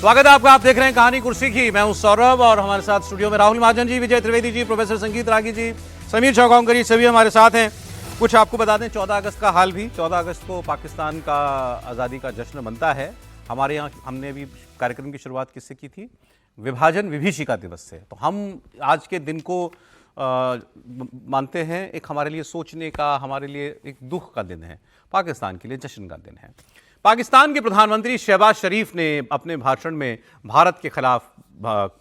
स्वागत है आपका। आप देख रहे हैं कहानी कुर्सी की। मैं हूं सौरभ और हमारे साथ स्टूडियो में राहुल महाजन जी, विजय त्रिवेदी जी, प्रोफेसर संगीत रागी जी, समीर चौगांवकर जी, सभी हमारे साथ हैं। कुछ आपको बता दें, 14 अगस्त का हाल भी, 14 अगस्त को पाकिस्तान का आज़ादी का जश्न बनता है। हमारे यहाँ हमने भी कार्यक्रम की शुरुआत किससे की थी? विभाजन विभीषिका दिवस से। तो हम आज के दिन को मानते हैं एक हमारे लिए सोचने का, हमारे लिए एक दुख का दिन है, पाकिस्तान के लिए जश्न का दिन है। पाकिस्तान के प्रधानमंत्री शहबाज शरीफ ने अपने भाषण में भारत के खिलाफ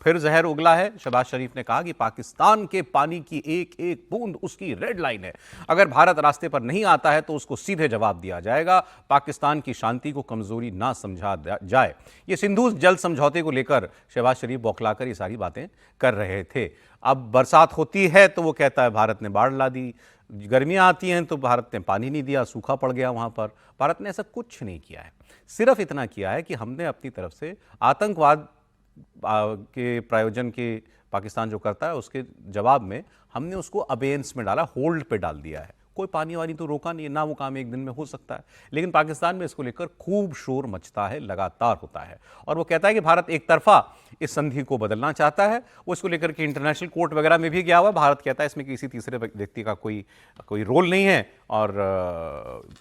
फिर जहर उगला है। शहबाज शरीफ ने कहा कि पाकिस्तान के पानी की एक एक बूंद उसकी रेड लाइन है। अगर भारत रास्ते पर नहीं आता है तो उसको सीधे जवाब दिया जाएगा। पाकिस्तान की शांति को कमजोरी ना समझा जाए। ये सिंधु जल समझौते को लेकर शहबाज शरीफ बौखलाकर ये सारी बातें कर रहे थे। अब बरसात होती है तो वो कहता है भारत ने बाढ़ ला दी, गर्मियाँ आती हैं तो भारत ने पानी नहीं दिया, सूखा पड़ गया वहाँ पर। भारत ने ऐसा कुछ नहीं किया है। सिर्फ इतना किया है कि हमने अपनी तरफ से आतंकवाद के प्रायोजन के पाकिस्तान जो करता है उसके जवाब में हमने उसको अबेयंस में डाला, होल्ड पे डाल दिया है। कोई पानी वानी तो रोका नहीं है, ना वो काम एक दिन में हो सकता है। लेकिन पाकिस्तान में इसको लेकर खूब शोर मचता है, लगातार होता है। और वो कहता है कि भारत एक तरफा इस संधि को बदलना चाहता है। वो इसको लेकर के इंटरनेशनल कोर्ट वगैरह में भी गया हुआ। भारत कहता है इसमें किसी तीसरे व्यक्ति का कोई रोल नहीं है और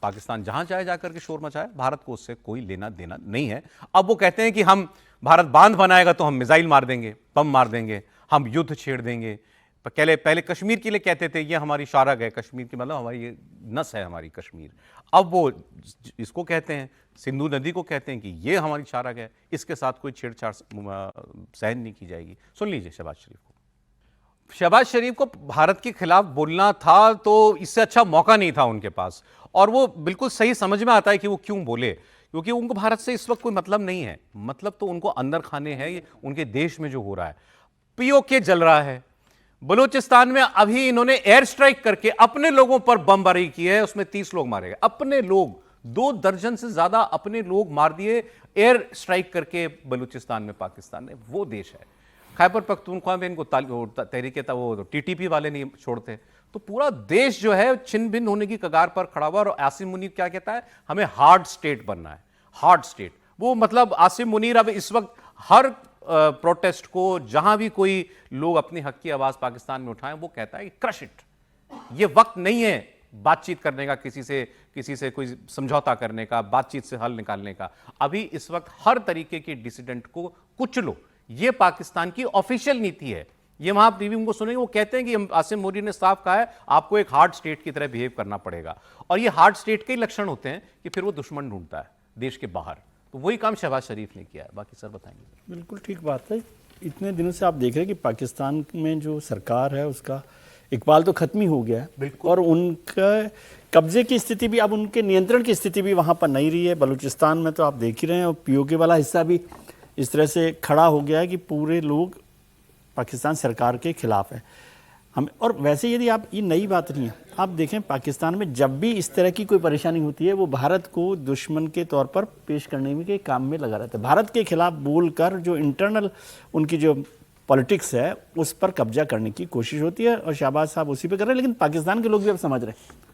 पाकिस्तान जहां चाहे जाकर के शोर मचाए, भारत को उससे कोई लेना देना नहीं है। अब वो कहते हैं कि हम भारत बांध बनाएगा तो हम मिसाइल मार देंगे, बम मार देंगे, हम युद्ध छेड़ देंगे। पहले कश्मीर के लिए कहते थे ये हमारी शारग है, कश्मीर की मतलब हमारी ये नस है हमारी कश्मीर। अब वो इसको कहते हैं, सिंधु नदी को कहते हैं कि ये हमारी शारग है, इसके साथ कोई छेड़छाड़ सहन नहीं की जाएगी। सुन लीजिए शहबाज शरीफ को। शहबाज शरीफ को भारत के खिलाफ बोलना था तो इससे अच्छा मौका नहीं था उनके पास। और वो बिल्कुल सही समझ में आता है कि वो क्यों बोले, क्योंकि उनको भारत से इस वक्त कोई मतलब नहीं है। मतलब तो उनको अंदर खाने हैं ये उनके देश में जो हो रहा है। पीओके जल रहा है बलूचिस्तान में। अभी इन्होंने एयर स्ट्राइक करके अपने लोगों पर बमबारी की है, उसमें 30 लोग मारे गए। अपने लोग, 2 दर्जन से ज्यादा अपने लोग मार दिए एयर स्ट्राइक करके बलूचिस्तान में। पाकिस्तान ने वो देश है। खैबर पख्तूनख्वा में इनको तहरीक वो टीटीपी वाले नहीं छोड़ते। तो पूरा देश जो है छिन्न भिन्न होने की कगार पर खड़ा हुआ। और आसिम मुनीर क्या कहता है? हमें हार्ड स्टेट बनना है, हार्ड स्टेट। वो मतलब आसिम मुनीर अब इस वक्त हर प्रोटेस्ट को, जहां भी कोई लोग अपनी हक की आवाज पाकिस्तान में उठाएं, वो कहता है कि क्रश इट। ये वक्त नहीं है बातचीत करने का, किसी से कोई समझौता करने का, बातचीत से हल निकालने का। अभी इस वक्त हर तरीके के डिसिडेंट को कुचलो, ये पाकिस्तान की ऑफिशियल नीति है। ये वहां टीवी उनको सुनेंगे, वो कहते हैं कि आसिम मुनीर ने साफ कहा है आपको एक हार्ड स्टेट की तरह बिहेव करना पड़ेगा। और ये हार्ड स्टेट के लक्षण होते हैं कि फिर वो दुश्मन ढूंढता है देश के बाहर। तो वही काम शहबाज शरीफ ने किया है। बाकी सर बताएंगे। बिल्कुल ठीक बात है। इतने दिनों से आप देख रहे हैं कि पाकिस्तान में जो सरकार है उसका इकबाल तो खत्म ही हो गया है और उनका कब्जे की स्थिति भी, अब उनके नियंत्रण की स्थिति भी वहाँ पर नहीं रही है। बलूचिस्तान में तो आप देख ही रहे हैं, और पीओके वाला हिस्सा भी इस तरह से खड़ा हो गया है कि पूरे लोग पाकिस्तान सरकार के खिलाफ है। हम और वैसे यदि आप, ये नई बात नहीं है, आप देखें पाकिस्तान में जब भी इस तरह की कोई परेशानी होती है वो भारत को दुश्मन के तौर पर पेश करने में के काम में लगा रहता है। भारत के खिलाफ बोलकर जो इंटरनल उनकी जो पॉलिटिक्स है उस पर कब्जा करने की कोशिश होती है और शहबाज साहब उसी पे कर रहे हैं। लेकिन पाकिस्तान के लोग भी अब समझ रहे हैं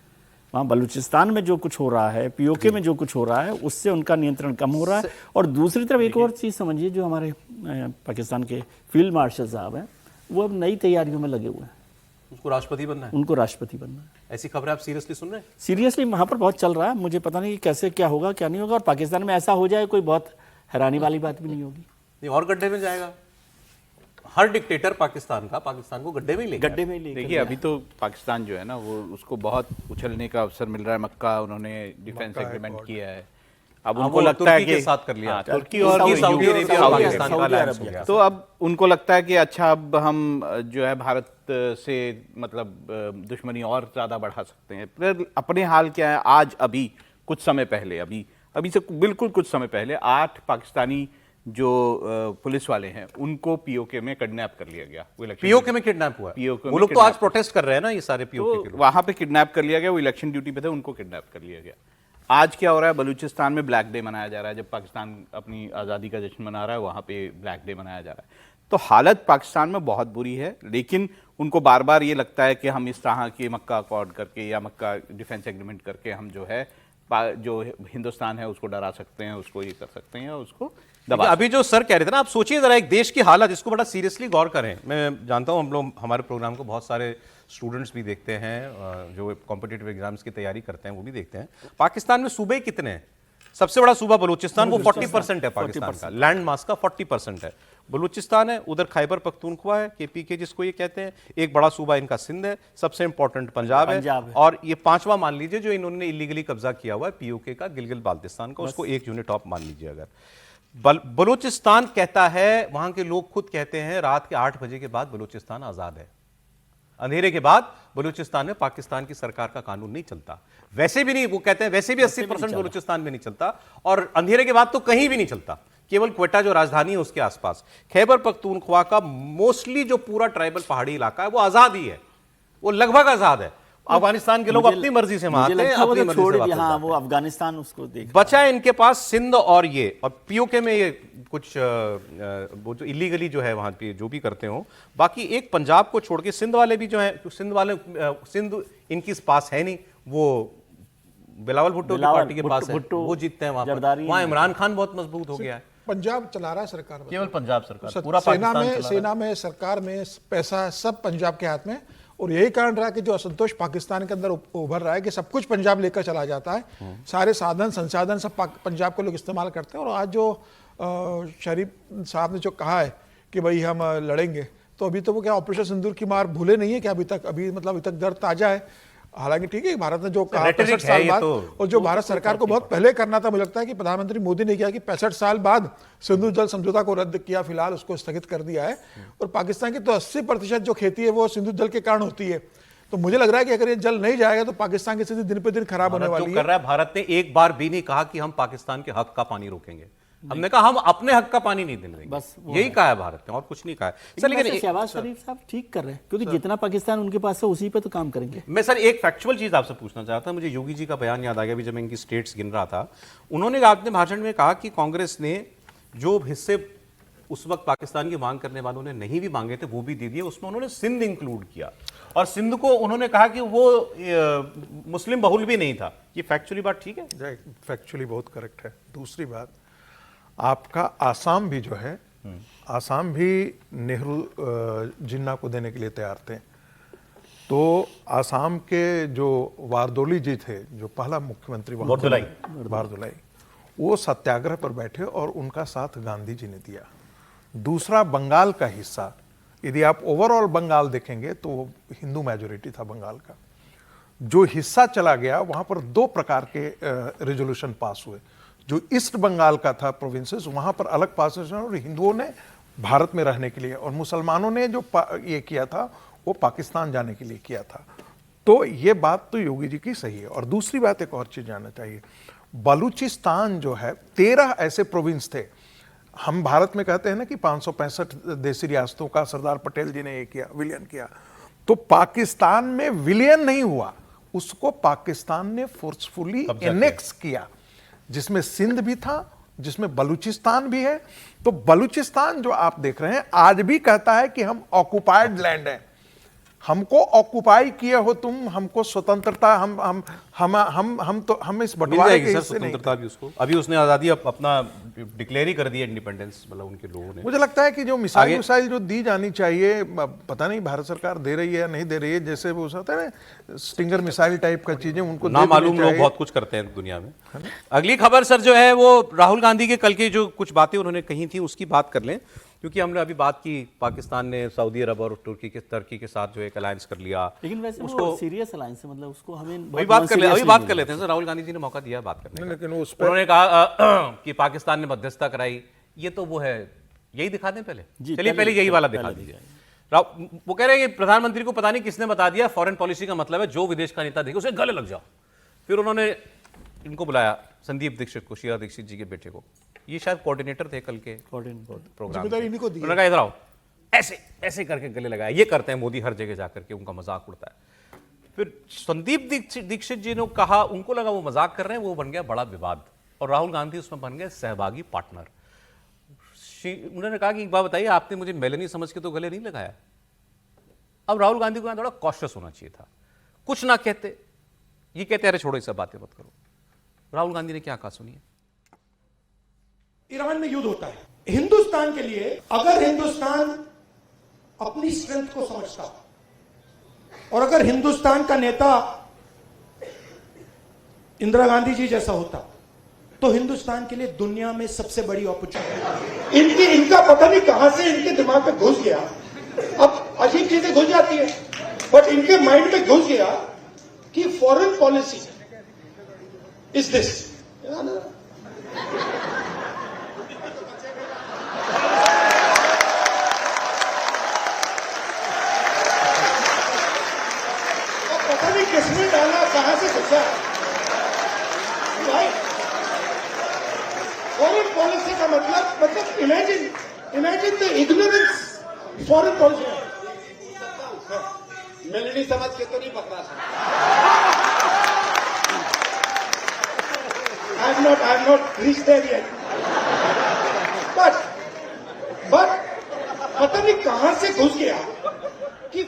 वहाँ बलूचिस्तान में जो कुछ हो रहा है, पीओके में जो कुछ हो रहा है, उससे उनका नियंत्रण कम हो रहा है। और दूसरी तरफ एक और चीज़ समझिए, जो हमारे पाकिस्तान के फील्ड मार्शल साहब हैं वो अब नई तैयारियों में लगे हुए हैं। उसको राष्ट्रपति बनना है, उनको राष्ट्रपति बनना है। ऐसी खबरें आप सीरियसली सुन रहे हैं? सीरियसली वहाँ पर बहुत चल रहा है। मुझे पता नहीं कैसे क्या होगा क्या नहीं होगा। और पाकिस्तान में ऐसा हो जाए कोई बहुत हैरानी वाली बात भी नहीं होगी। नहीं, और गड्ढे में जाएगा हर डिक्टेटर पाकिस्तान को गड्ढे में ही लेगा। गड्ढे में ही देखिए, अभी तो पाकिस्तान जो है ना वो उसको बहुत उछलने का अवसर मिल रहा है। मक्का उन्होंने डिफेंस एग्रीमेंट किया है। अब उनको लगता है कि साथ कर लिया, तुर्की और सऊदी अरेबिया और पाकिस्तान का अलायंस हो गया। तो अब उनको लगता है कि अच्छा अब हम जो है भारत से मतलब दुश्मनी और ज्यादा बढ़ा सकते हैं। फिर अपने हाल क्या है, आज अभी कुछ समय पहले, अभी से बिल्कुल कुछ समय पहले 8 पाकिस्तानी जो पुलिस वाले हैं उनको पीओके में किडनैप कर लिया गया। पीओके में किडनैप हुआ? वो लोग तो आज प्रोटेस्ट कर रहे हैं ना, ये सारे पीओके के लोग। वहां पे किडनैप कर लिया गया। वो इलेक्शन ड्यूटी पे थे, उनको किडनैप कर लिया गया। आज क्या हो रहा है, बलूचिस्तान में ब्लैक डे मनाया जा रहा है। जब पाकिस्तान अपनी आज़ादी का जश्न मना रहा है वहाँ पे ब्लैक डे मनाया जा रहा है। तो हालत पाकिस्तान में बहुत बुरी है। लेकिन उनको बार बार ये लगता है कि हम इस तरह के मक्का अकॉर्ड करके या मक्का डिफेंस एग्रीमेंट करके हम जो है जो हिंदुस्तान है उसको डरा सकते हैं, उसको ये कर सकते हैं, उसको दबा अभी जो सर कह रहे थे ना, आप सोचिए जरा एक देश की हालत, इसको बड़ा सीरियसली गौर करें। मैं जानता हूं हम लोग, हमारे प्रोग्राम को बहुत सारे स्टूडेंट्स भी देखते हैं जो कॉम्पिटिटिव एग्जाम्स की तैयारी करते हैं, वो भी देखते हैं। पाकिस्तान में सूबे कितने हैं? सबसे बड़ा सूबा बलूचिस्तान, वो 40% है पाकिस्तान का, लैंड मास का 40% है बलूचिस्तान है। उधर खैबर पख्तूनख्वा है, KPK जिसको ये कहते हैं। एक बड़ा सूबा इनका सिंध है, सबसे इंपॉर्टेंट पंजाब है, और ये पांचवा मान लीजिए जो इन्होंने इलीगली कब्जा किया हुआ है POK का, गिलगित बाल्टिस्तान का, उसको एक यूनिट ऑफ मान लीजिए। अगर बलूचिस्तान कहता है, वहां के लोग खुद कहते हैं रात के 8 बजे के बाद बलूचिस्तान आजाद है। अंधेरे के बाद बलूचिस्तान में पाकिस्तान की सरकार का कानून नहीं चलता, वैसे भी नहीं, वो कहते हैं वैसे भी 80% बलूचिस्तान में नहीं चलता, और अंधेरे के बाद तो कहीं भी नहीं चलता, केवल क्वेटा जो राजधानी है उसके आसपास। खैबर पख्तूनख्वा का मोस्टली जो पूरा ट्राइबल पहाड़ी इलाका है वो आजाद ही है, वो लगभग आजाद है। अफगानिस्तान के लोग अपनी मर्जी से वहां आते हैं, अपनी मर्जी से वापस जाते हैं। वो अफगानिस्तान उसको देख बचा है इनके पास सिंध और ये, और POK में ये कुछ वो जो इलीगली जो है वहां पे जो भी करते हो, बाकी एक पंजाब को छोड़ के सिंध वाले भी जो है, सिंध इनकी पास है नहीं, वो बिलावल भुट्टो की पार्टी के पास है, वो जीतते हैं वहां पर। वहां इमरान खान बहुत मजबूत हो गया है। पंजाब चला रहा है सरकार, केवल पंजाब सरकार, पूरा सेना में सार में पैसा सब पंजाब के हाथ में, और यही कारण रहा कि जो असंतोष पाकिस्तान के अंदर उभर रहा है कि सब कुछ पंजाब लेकर चला जाता है, सारे साधन संसाधन सब पंजाब के लोग इस्तेमाल करते हैं। और आज जो शरीफ साहब ने जो कहा है कि भाई हम लड़ेंगे, तो अभी तो वो क्या ऑपरेशन सिंदूर की मार भूले नहीं है क्या अभी तक? अभी तक दर्द ताजा है। हालांकि ठीक है, भारत ने जो कहा 65 साल बाद, और जो भारत सरकार को बहुत पहले करना था, मुझे लगता है कि प्रधानमंत्री मोदी ने किया कि 65 साल बाद सिंधु जल समझौता को रद्द किया, फिलहाल उसको स्थगित कर दिया है। और पाकिस्तान की तो 80% जो खेती है वो सिंधु जल के कारण होती है। तो मुझे लग रहा है कि अगर ये जल नहीं जाएगा तो पाकिस्तान की स्थिति दिन पे दिन खराब होने वाली है। भारत ने एक बार भी नहीं कहा कि हम पाकिस्तान के हक का पानी रोकेंगे, हमने कहा हम अपने हक का पानी नहीं देंगे, बस यही कहा है भारत ने, और कुछ नहीं कहा है। लेकिन शहबाज शरीफ साहब ठीक कर रहे हैं, क्योंकि जितना पाकिस्तान उनके पास है उसी पे तो काम करेंगे। मैं सर एक फैक्चुअल चीज आपसे पूछना चाहता हूं, मुझे योगी जी का बयान याद आ गया अभी जब मैं इनकी स्टेट्स गिन रहा था। उन्होंने अपने भाषण में कहा कि कांग्रेस ने जो हिस्से उस वक्त पाकिस्तान की मांग करने वालों ने नहीं भी मांगे थे वो भी दे दिए, उसमें उन्होंने सिंध इंक्लूड किया, और सिंध को उन्होंने कहा कि वो मुस्लिम बहुल भी नहीं था। ये फैक्चुअली बात ठीक है? फैक्चुअली बहुत करेक्ट है। दूसरी बात, आपका आसाम भी जो है, आसाम भी नेहरू जिन्ना को देने के लिए तैयार थे। तो आसाम के जो वारदोली जी थे, जो पहला मुख्यमंत्री वारदोलाई, वो सत्याग्रह पर बैठे और उनका साथ गांधी जी ने दिया। दूसरा, बंगाल का हिस्सा, यदि आप ओवरऑल बंगाल देखेंगे तो हिंदू मेजोरिटी था बंगाल का। जो हिस्सा चला गया वहां पर 2 प्रकार के रेजोल्यूशन पास हुए। जो ईस्ट बंगाल का था प्रोविंसेस, वहां पर अलग पास, और हिंदुओं ने भारत में रहने के लिए, और मुसलमानों ने जो ये किया था वो पाकिस्तान जाने के लिए किया था। तो ये बात तो योगी जी की सही है। और दूसरी बात, एक और चीज जानना चाहिए, बलूचिस्तान जो है 13 ऐसे प्रोविंस थे। हम भारत में कहते हैं ना कि 565 देसी रियासतों का सरदार पटेल जी ने ये किया, विलयन किया। तो पाकिस्तान में विलयन नहीं हुआ, उसको पाकिस्तान ने फोर्सफुली एनेक्स किया, जिसमें सिंध भी था, जिसमें बलूचिस्तान भी है। तो बलूचिस्तान जो आप देख रहे हैं आज भी कहता है कि हम ऑक्युपाइड लैंड है, हमको ऑक्युपाई किए हो तुम, हमको स्वतंत्रता, हम इस बंटवारे के हिस्से नहीं। स्वतंत्रता भी उसको, अभी उसने आजादी अपना डिक्लेयर ही कर दिया, इंडिपेंडेंस, मतलब उनके लोगों ने। मुझे लगता है कि जो मिसाइल जो दी जानी चाहिए, पता नहीं भारत सरकार दे रही है या नहीं दे रही है। जैसे वो होता है ना स्टिंगर मिसाइल टाइप का चीजें, उनको ना मालूम लोग बहुत कुछ करते हैं दुनिया में। अगली खबर सर जो है वो राहुल गांधी के कल की जो कुछ बातें उन्होंने कही थी उसकी बात कर लें, क्योंकि हमने अभी बात की पाकिस्तान ने सऊदी अरब और तुर्की के साथ जो एक अलायंस कर लिया, लेकिन वैसे उसको वो सीरियस अलायंस है, मतलब उसको हमें अभी बात कर लेते हैं सर। राहुल गांधी जी ने मौका दिया बात करने का, लेकिन उन्होंने कहा कि पाकिस्तान ने मध्यस्थता कराई, ये तो वो है, यही दिखा दें पहले, चलिए पहले यही वाला दिखा दीजिए। वो कह रहे हैं कि प्रधानमंत्री को पता नहीं किसने बता दिया, फॉरेन पॉलिसी का मतलब है जो विदेश का नेता देखे उसे गले लग जाओ। फिर उन्होंने इनको बुलाया, संदीप दीक्षित को, शीला दीक्षित जी के बेटे को, ये शायद कोऑर्डिनेटर थे कल के प्रोग्राम, उन्होंने कहा इधर आओ, ऐसे ऐसे करके गले लगाया। ये करते हैं मोदी हर जगह जाकर के, उनका मजाक उड़ता है। फिर संदीप दीक्षित जी ने कहा, उनको लगा वो मजाक कर रहे हैं, वो बन गया बड़ा विवाद, और राहुल गांधी उसमें बन गए सहभागी पार्टनर। उन्होंने कहा कि एक बात बताइए, आपने मुझे मेलनी समझ के तो गले नहीं लगाया। अब राहुल गांधी को थोड़ा कॉशियस होना चाहिए था, कुछ ना कहते, ये कहते अरे छोड़ो ये सब बातें मत करो। राहुल गांधी ने क्या कहा सुनिए। ईरान में युद्ध होता है। हिंदुस्तान के लिए, अगर हिंदुस्तान अपनी स्ट्रेंथ को समझता और अगर हिंदुस्तान का नेता इंदिरा गांधी जी जैसा होता तो हिंदुस्तान के लिए दुनिया में सबसे बड़ी अपॉर्चुनिटी। इनका पता नहीं कहां से इनके दिमाग में घुस गया, अब अजीब चीजें घुस जाती है, बट इनके माइंड में घुस गया कि फॉरेन पॉलिसी इज दिस। पता नहीं किसने डाला, कहां से घुसा भाई। फॉरेन पॉलिसी का मतलब imagine the ignorance foreign policy. मिलनी समझ के तो नहीं पकड़ा सकता। I have not reached there yet. But पता नहीं कहां से घुस गया कि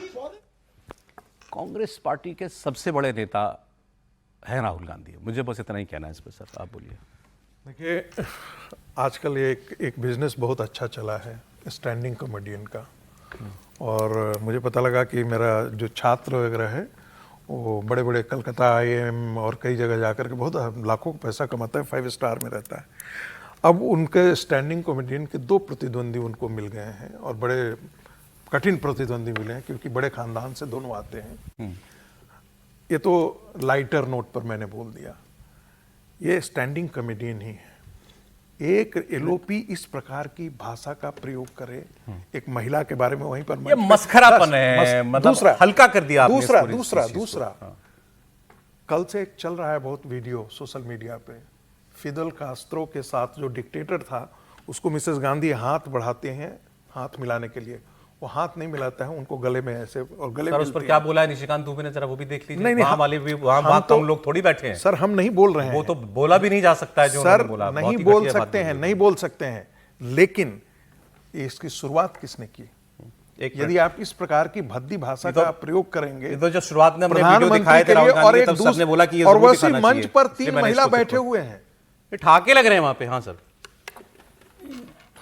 कांग्रेस पार्टी के सबसे बड़े नेता हैं राहुल गांधी। मुझे बस इतना ही कहना है इस पर सर, आप बोलिए। देखिए, आजकल एक बिजनेस बहुत अच्छा चला है स्टैंडिंग कॉमेडियन का, और मुझे पता लगा कि मेरा जो छात्र वगैरह है वो बड़े बड़े कलकत्ता IIM और कई जगह जाकर के बहुत लाखों का पैसा कमाता है, 5 स्टार में रहता है। अब उनके स्टैंडिंग कॉमेडियन के 2 प्रतिद्वंदी उनको मिल गए हैं, और बड़े कठिन प्रतिद्वंदी मिले हैं क्योंकि बड़े खानदान से दोनों आते हैं। ये तो लाइटर नोट पर मैंने बोल दिया, ये स्टैंडिंग कॉमेडियन ही है। एक LOP इस प्रकार की भाषा का प्रयोग करे एक महिला के बारे में, वहीं पर ये मस्खरापन है, मतलब हल्का कर दिया आपने दूसरा कल से एक चल रहा है बहुत वीडियो सोशल मीडिया पे, फिदल कास्त्रो के साथ जो डिक्टेटर था उसको मिसेस गांधी हाथ बढ़ाते हैं हाथ मिलाने के लिए, वो हाथ नहीं मिलाता है, उनको गले में ऐसे और गले सर, में उस पर क्या बोला है निशिकांत दुबे ने, जरा वो भी देख लीजिए। नहीं, वहां वाले भी, वहां तो हम लोग थोड़ी बैठे हैं सर, हम नहीं बोल रहे हैं, वो तो बोला भी नहीं जा सकता है जो सर, उन्होंने बोला। नहीं बोल सकते हैं, नहीं बोल सकते हैं, लेकिन इसकी शुरुआत किसने की? यदि आप इस प्रकार की भद्दी भाषा का प्रयोग करेंगे, तो जो शुरुआत में हमने वीडियो दिखाए थे राहुल गांधी के, तब सबने बोला कि ये और जरूर वैसे दिखाना चाहिए। मंच पर 3 महिला बैठे हुए हैं, ये ठाके लग रहे हैं वहां पे। हाँ सर,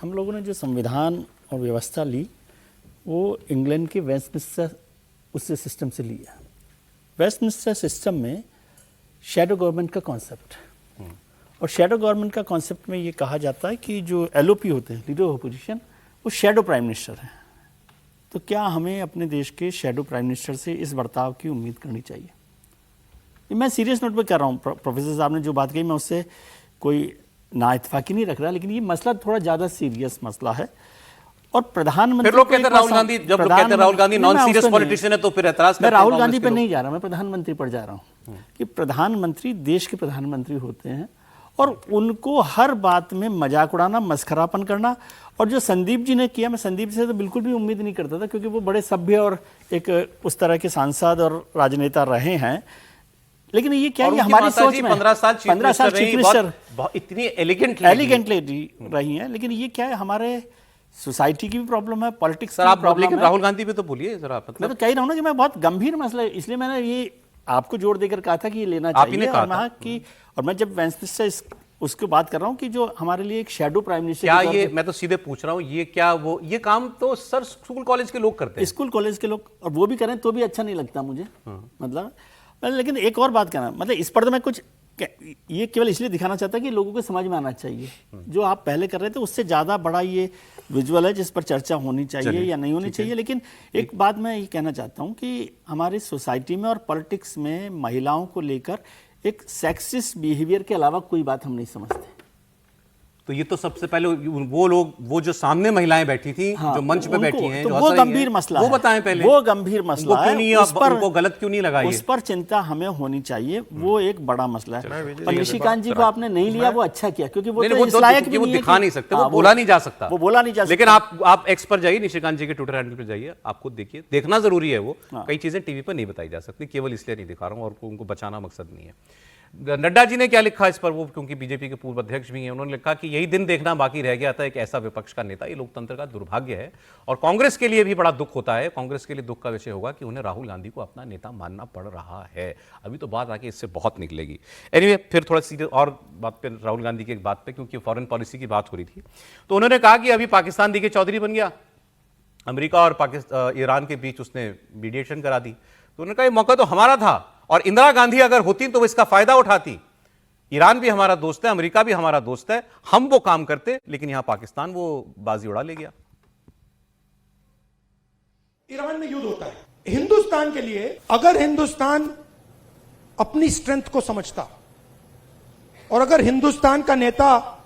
हम लोगों ने जो संविधान और व्यवस्था ली वो इंग्लैंड के वेस्टमिंस्टर उससे सिस्टम से लिया। वेस्टमिंस्टर सिस्टम में शैडो गवर्नमेंट का कॉन्सेप्ट, और शैडो गवर्नमेंट का कॉन्सेप्ट में ये कहा जाता है कि जो LOP होते हैं, लीडर ऑफ अपोजिशन, वो शैडो प्राइम मिनिस्टर हैं। तो क्या हमें अपने देश के शैडो प्राइम मिनिस्टर से इस बर्ताव की उम्मीद करनी चाहिए? ये मैं सीरियस नोट पे कर रहा हूँ। प्रोफेसर साहब ने जो बात कही मैं उससे कोई नाइतफाकी नहीं रख रहा, लेकिन ये मसला थोड़ा ज़्यादा सीरियस मसला है। और प्रधानमंत्री, फिर लोग कहते हैं राहुल गांधी, जब लोग कहते हैं Rahul Gandhi non serious politician है, तो फिर एतराज करते हैं। मैं राहुल गांधी पे नहीं जा रहा, मैं प्रधानमंत्री पर जा रहा हूँ कि प्रधानमंत्री देश के प्रधानमंत्री होते हैं और उनको हर बात में मजाक उड़ाना, मस्खरापन करना। और जो संदीप जी ने किया, मैं संदीप से तो बिल्कुल भी उम्मीद नहीं करता था, क्योंकि वो बड़े सभ्य और एक उस तरह के सांसद और राजनेता रहे हैं। लेकिन ये क्या, ये हमारी सोच में 15 साल चीफ मिनिस्टर इतनी एलिगेंटली रही हैं, लेकिन ये क्या है, हमारे सोसाइटी की भी प्रॉब्लम है, पॉलिटिक्स सर, आप प्रॉब्लम राहुल गांधी पे तो बोलिए जरा। मैं तो कह रहा हूँ ना कि मैं बहुत गंभीर मसला है, इसलिए मैंने ये आपको जोर देकर कहा था कि ये लेना चाहिए। और मैं जब वेस्टमिंस्टर उसकी बात कर रहा हूँ कि जो हमारे लिए एक शैडो प्राइम मिनिस्टर, क्या ये, मैं तो सीधे पूछ रहा हूँ, ये क्या वो ये काम तो सर स्कूल कॉलेज के लोग करते हैं, स्कूल कॉलेज के लोग, और वो भी करें तो भी अच्छा नहीं लगता मुझे। मतलब लेकिन एक और बात कहना, मतलब इस पर तो मैं कुछ ये केवल इसलिए दिखाना चाहता कि लोगों को समझ में आना चाहिए। जो आप पहले कर रहे थे उससे ज़्यादा बड़ा ये विजुअल है जिस पर चर्चा होनी चाहिए या नहीं होनी चाहिए। लेकिन एक बात मैं ये कहना चाहता हूँ कि हमारी सोसाइटी में और पॉलिटिक्स में महिलाओं को लेकर एक सेक्सिस्ट बिहेवियर के अलावा कोई बात हम नहीं समझते। तो ये तो सबसे पहले वो लोग, वो जो सामने महिलाएं बैठी थी, जो मंच पे बैठी हैं, तो जो वो गंभीर मसला है, वो बताएं पहले, वो गंभीर मसला है, उनको गलत क्यों नहीं लगा? उस पर चिंता हमें होनी चाहिए, वो एक बड़ा मसला है। और निशिकांत जी को आपने नहीं लिया, वो अच्छा किया, क्योंकि वो तो इस लायक भी वो नहीं है, दिखा नहीं सकते, वो बोला नहीं जा सकता, वो बोला नहीं जा सकता। लेकिन आप एक्स पर जाइए, निशिकांत जी के ट्विटर हैंडल पर जाइए, आपको देखिए, देखना जरूरी है। वो कई चीजें टीवी पर नहीं बताई जा सकती, केवल इसलिए नहीं दिखा रहा हूँ, और उनको बचाना मकसद नहीं है। नड्डा जी ने क्या लिखा इस पर, वो क्योंकि बीजेपी के पूर्व अध्यक्ष भी हैं, उन्होंने लिखा कि यही दिन देखना बाकी रह गया था, एक ऐसा विपक्ष का नेता, ये लोकतंत्र का दुर्भाग्य है और कांग्रेस के लिए भी बड़ा दुख होता है। कांग्रेस के लिए दुख का विषय होगा कि उन्हें राहुल गांधी को अपना नेता मानना पड़ रहा है। अभी तो बात आके इससे बहुत निकलेगी। एनीवे, फिर थोड़ा सीधे और बात पे, राहुल गांधी की एक बात पे, क्योंकि फॉरेन पॉलिसी की बात हो रही थी, तो उन्होंने कहा कि अभी पाकिस्तान देखिए चौधरी बन गया, अमेरिका और पाकिस्तान ईरान के बीच उसने मीडिएशन करा दी। तो उन्होंने कहा ये मौका तो हमारा था और इंदिरा गांधी अगर होती तो इसका फायदा उठाती। ईरान भी हमारा दोस्त है, अमेरिका भी हमारा दोस्त है, हम वो काम करते, लेकिन यहां पाकिस्तान वो बाजी उड़ा ले गया। ईरान में युद्ध होता है हिंदुस्तान के लिए। अगर हिंदुस्तान अपनी स्ट्रेंथ को समझता और अगर हिंदुस्तान का नेता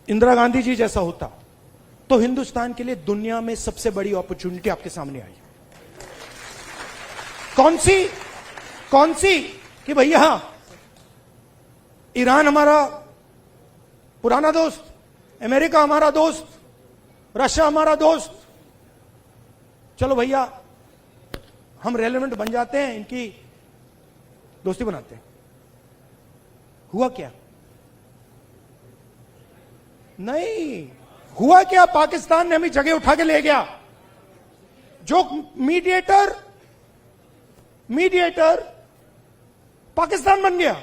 इंदिरा गांधी जी जैसा होता तो हिंदुस्तान के लिए दुनिया में सबसे बड़ी अपॉर्चुनिटी आपके सामने आई। कौन सी कि भैया ईरान हमारा पुराना दोस्त, अमेरिका हमारा दोस्त, रशिया हमारा दोस्त, चलो भैया हम रेलेवेंट बन जाते हैं, इनकी दोस्ती बनाते हैं। हुआ क्या? नहीं हुआ क्या, पाकिस्तान ने हमें जगह उठा के ले गया। जो मीडिएटर पाकिस्तान बन गया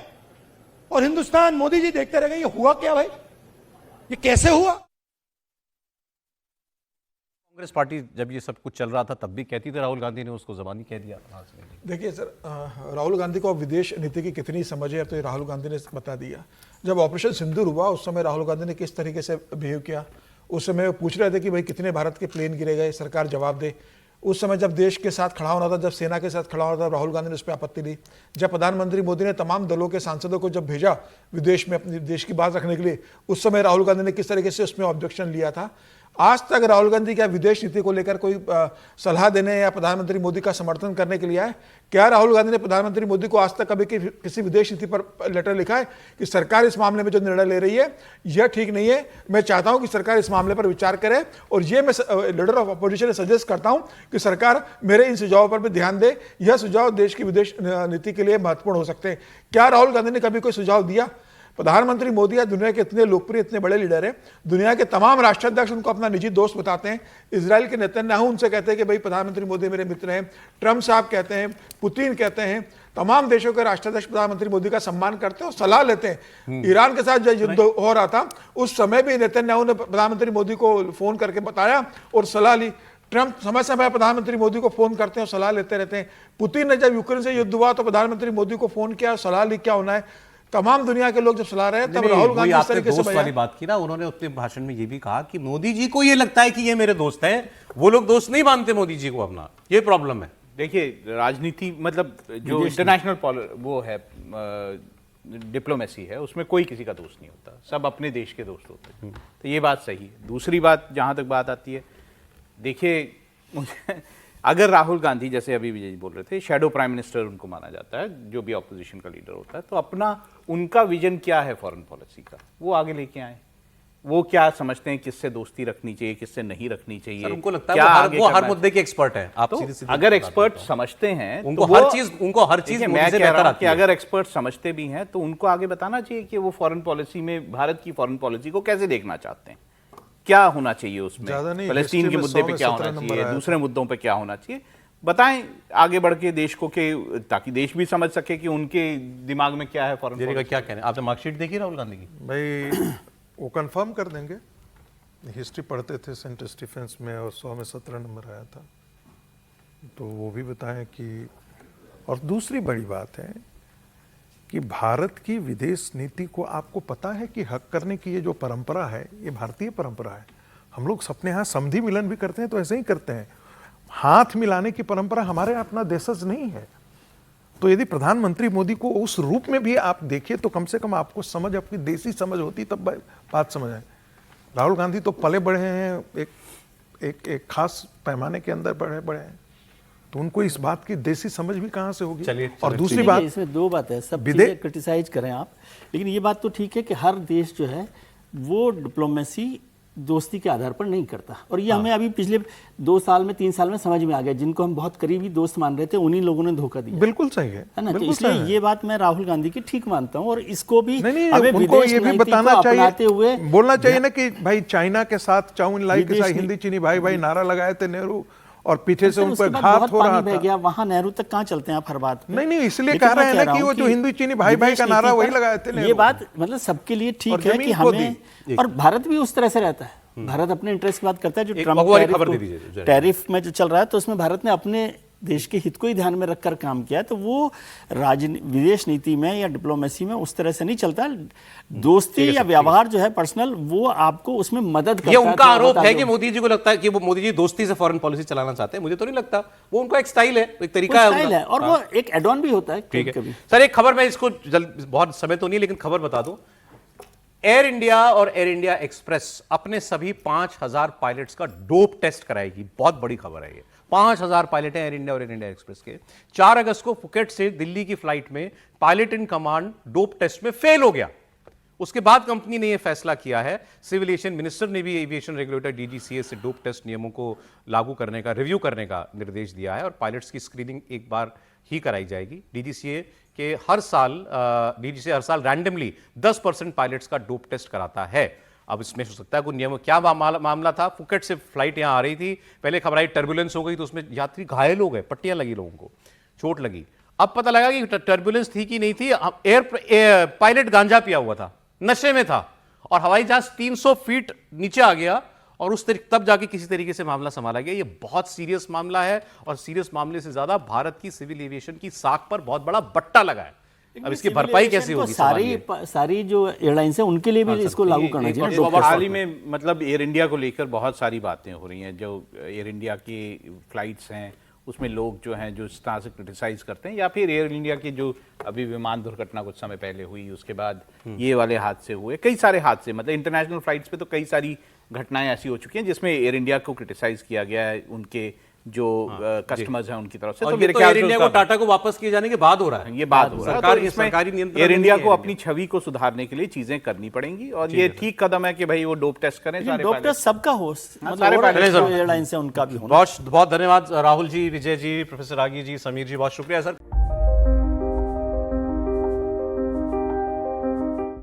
और हिंदुस्तान, मोदी जी देखते रह गए। ये हुआ क्या भाई, ये कैसे हुआ? कांग्रेस पार्टी जब ये सब कुछ चल रहा था तब भी कहती थी, राहुल गांधी ने उसको जबानी कह दिया। देखिए सर, राहुल गांधी को विदेश नीति की कितनी समझ है, अब तो ये राहुल गांधी ने बता दिया। जब ऑपरेशन सिंदूर हुआ उस समय राहुल गांधी ने किस तरीके से बिहेव किया, उस समय वो पूछ रहे थे कि भाई कितने भारत के प्लेन गिरे गए, सरकार जवाब दे। उस समय जब देश के साथ खड़ा होना था, जब सेना के साथ खड़ा होना था, राहुल गांधी ने उस पर आपत्ति दी। जब प्रधानमंत्री मोदी ने तमाम दलों के सांसदों को जब भेजा विदेश में अपने देश की बात रखने के लिए, उस समय राहुल गांधी ने किस तरीके से उसमें ऑब्जेक्शन लिया था। आज तक राहुल गांधी क्या विदेश नीति को लेकर कोई सलाह देने या प्रधानमंत्री मोदी का समर्थन करने के लिए आए? क्या राहुल गांधी ने प्रधानमंत्री मोदी को आज तक कभी किसी विदेश नीति पर लेटर लिखा है कि सरकार इस मामले में जो निर्णय ले रही है यह ठीक नहीं है, मैं चाहता हूं कि सरकार इस मामले पर विचार करे, और ये मैं लीडर ऑफ अपोजिशन सजेस्ट करता हूं कि सरकार मेरे इन सुझावों पर भी ध्यान दे, यह सुझाव देश की विदेश नीति के लिए महत्वपूर्ण हो सकते हैं। क्या राहुल गांधी ने कभी कोई सुझाव दिया? प्रधानमंत्री मोदी या दुनिया के इतने लोकप्रिय, इतने बड़े लीडर हैं, दुनिया के तमाम राष्ट्राध्यक्ष उनको अपना निजी दोस्त बताते हैं। इजराइल के नेतन्याहू उनसे कहते हैं कि भाई प्रधानमंत्री मोदी मेरे मित्र हैं, ट्रंप साहब कहते हैं, पुतिन कहते हैं, तमाम देशों के राष्ट्राध्यक्ष प्रधानमंत्री मोदी का सम्मान करते हैं और सलाह लेते हैं। ईरान के साथ जब युद्ध हो रहा था उस समय भी नेतन्याहू ने प्रधानमंत्री मोदी को फोन करके बताया और सलाह ली। ट्रंप समय समय प्रधानमंत्री मोदी को फोन करते हैं और सलाह लेते रहते हैं। पुतिन ने जब यूक्रेन से युद्ध हुआ तो प्रधानमंत्री मोदी को फोन किया, सलाह ली क्या होना है। तमाम दुनिया के लोग जब सलाह रहे हैं तब राहुल गांधी इस तरीके से वाली बात की ना, उन्होंने अपने भाषण में ये भी कहा कि मोदी जी को ये लगता है कि ये मेरे दोस्त हैं, वो लोग दोस्त नहीं मानते मोदी जी को अपना, ये प्रॉब्लम है। देखिए राजनीति मतलब जो इंटरनेशनल वो है डिप्लोमेसी है, उसमें कोई किसी का दोस्त नहीं होता, सब अपने देश के दोस्त होते हैं। तो ये बात सही है। दूसरी बात जहां तक बात आती है, देखिए मुझे अगर राहुल गांधी जैसे अभी विजय जी बोल रहे थे, शैडो प्राइम मिनिस्टर उनको माना जाता है, जो भी ऑपोजिशन का लीडर होता है, तो अपना उनका विजन क्या है फॉरेन पॉलिसी का, वो आगे लेके आए। वो क्या समझते हैं, किससे दोस्ती रखनी चाहिए, किससे नहीं रखनी चाहिए। सर, उनको लगता है वो हर मुद्दे के एक्सपर्ट है। आप तो अगर एक्सपर्ट समझते हैं उनको तो हर चीज मैं कह रहा हूं कि अगर एक्सपर्ट समझते भी हैं तो उनको आगे बताना चाहिए कि वो फॉरेन पॉलिसी में भारत की फॉरेन पॉलिसी को कैसे देखना चाहते हैं, क्या होना चाहिए उसमें, फलस्तीन के मुद्दे पे क्या होना चाहिए, दूसरे मुद्दों पे क्या होना चाहिए, बताएं आगे बढ़ के देश को, के ताकि देश भी समझ सके कि उनके दिमाग में क्या है फॉरेन पॉलिसी का। क्या कहना है? आपने मार्कशीट देखी राहुल गांधी की? भाई वो कंफर्म कर देंगे। हिस्ट्री पढ़ते थे सेंट स्टीफेंस में और 100 में 17 नंबर आया था, तो वो भी बताएं कि। और दूसरी बड़ी बात है कि भारत की विदेश नीति को आपको पता है कि हक करने की ये जो परंपरा है, ये भारतीय परंपरा है। हम लोग अपने यहाँ समधि मिलन भी करते हैं तो ऐसे ही करते हैं। हाथ मिलाने की परंपरा हमारे अपना देशज नहीं है। तो यदि प्रधानमंत्री मोदी को उस रूप में भी आप देखिए तो कम से कम आपको समझ, आपकी देसी समझ होती तब बात समझ आए। राहुल गांधी तो पले बढ़े हैं एक खास पैमाने के अंदर बढ़े हैं, तो उनको इस बात की देसी समझ भी कहां से होगी। चलिए, और दूसरी बात, इसमें दो बात है, सब चीजें क्रिटिसाइज करें आप, लेकिन ये बात तो ठीक है कि हर देश जो है वो डिप्लोमेसी दोस्ती के आधार पर नहीं करता। और ये हमें अभी पिछले 2 साल में 3 साल में समझ में आ गया, जिनको हम बहुत करीबी दोस्त मान रहे थे उन्हीं लोगों ने धोखा दिया। बिल्कुल सही है ना। तो बिल्कुल इसलिए सही है। ये बात मैं राहुल गांधी की ठीक मानता हूँ और इसको भी नहीं हमें उनको विदेश ये भी नीति बताना को अपनाते चाहिए, हुए बोलना चाहिए ना कि भाई चाइना के साथ चाउन लाई के विदेश साथ नी- हिंदी चीनी भाई भाई नारा लगाए थे नेहरू, और पीछे से सर, उन उसके पर बाद घात बहुत हो रहा पानी बह था। गया, वहां नेहरू तक कहाँ चलते हैं आप हर बात पे? नहीं इसलिए लेकिन कह रहे मैं हैं कह ना रहा कि हूं वो जो हिंदी चीनी भाई भाई विदेश का नारा नीति वही पर लगाए थे ये नेहरू। बात मतलब सबके लिए और ठीक है कि जमीन को हमें, दी। और भारत भी उस तरह से रहता है। भारत अपने इंटरेस्ट की बात करता है। जो एक ट्रम्प भगवा वाली खबर दे दीजिए जरा। टैरिफ में जो चल रहा है तो उसमें भारत ने अपने देश के हित को ही ध्यान में रखकर काम किया है। तो वो विदेश नीति में या डिप्लोमेसी में उस तरह से नहीं चलता। दोस्ती या व्यवहार जो है पर्सनल, वो आपको उसमें मदद करता ये है। उनका थोड़ा आरोप बहुत है आगे। कि मोदी जी को लगता है कि वो मोदी जी दोस्ती से फॉरेन पॉलिसी चलाना चाहते हैं। मुझे तो नहीं लगता, वो उनका एक स्टाइल है, एक वो तरीका है स्टाइल उनका। है और वो एक एड ऑन भी होता है ठीक है कभी। सर, एक खबर मैं इसको बहुत समय तो नहीं लेकिन खबर बता दूं। एयर इंडिया और एयर इंडिया एक्सप्रेस अपने सभी 5000 पायलट्स का डोप टेस्ट कराएगी। बहुत बड़ी खबर है ये। 5000 पायलट हैं एयर इंडिया और एयर इंडिया एक्सप्रेस के। 4 अगस्त को फुकेट से दिल्ली की फ्लाइट में pilot in command dope test में फेल हो गया। उसके बाद कंपनी ने यह फैसला किया है। सिविल एविएशन मिनिस्टर ने भी एविएशन रेगुलेटर डीजीसीए से डोप टेस्ट नियमों को लागू करने का, रिव्यू करने का निर्देश दिया है और पायलट्स की स्क्रीनिंग एक बार ही कराई जाएगी। डीजीसीए हर साल रैंडमली 10% पायलट्स का डोप टेस्ट कराता है। अब इसमें हो सकता है कोई नियम, क्या मामला था? फुकेट से फ्लाइट यहां आ रही थी, पहले खबर आई टर्बुलेंस हो गई तो उसमें यात्री घायल हो गए, पट्टियां लगी, लोगों को चोट लगी। अब पता लगा कि टर्बुलेंस थी कि नहीं थी, पायलट गांजा पिया हुआ था, नशे में था और हवाई जहाज 300 फीट नीचे आ गया और तब जाके किसी तरीके से मामला संभाला गया। ये बहुत सीरियस मामला है और सीरियस मामले से ज्यादा भारत की सिविल एविएशन की साख पर बहुत बड़ा बट्टा लगा है। अब इसकी भरपाई कैसे होगी? सारी जो एयरलाइंस है उनके लिए भी इसको लागू करना चाहिए। एक हाल ही में मतलब एयर इंडिया को लेकर बहुत सारी बातें हो रही हैं। जो एयर इंडिया की फ्लाइट्स हैं उसमें लोग जो हैं जो इस तरह से क्रिटिसाइज करते हैं, या फिर एयर इंडिया की जो अभी विमान दुर्घटना कुछ समय पहले हुई, उसके बाद ये वाले हादसे हुए, कई सारे हादसे, मतलब इंटरनेशनल फ्लाइट्स पे तो कई सारी घटनाएं ऐसी हो चुकी हैं जिसमें एयर इंडिया को क्रिटिसाइज किया गया है, उनके जो कस्टमर्स हैं उनकी तरफ से। और तो ये मेरे तो ख्याल एयर से इंडिया उसका- को टाटा को वापस किए जाने के बाद हो रहा है। ये बात हो रहा है। सरकार तो इसमें सरकारी नियंत्रण एयर में इंडिया नहीं को है अपनी छवि को सुधारने के लिए चीजें करनी पड़ेंगी और ये ठीक कदम है कि भाई वो डोप टेस्ट करें सारे डोप पायलट। टेस्ट सबका हो, सारे मतलब पायलट जो एयरलाइंस है उनका भी होना। बहुत बहुत धन्यवाद राहुल जी, विजय जी, प्रोफेसर रागी जी, समीर जी, बहुत शुक्रिया सर।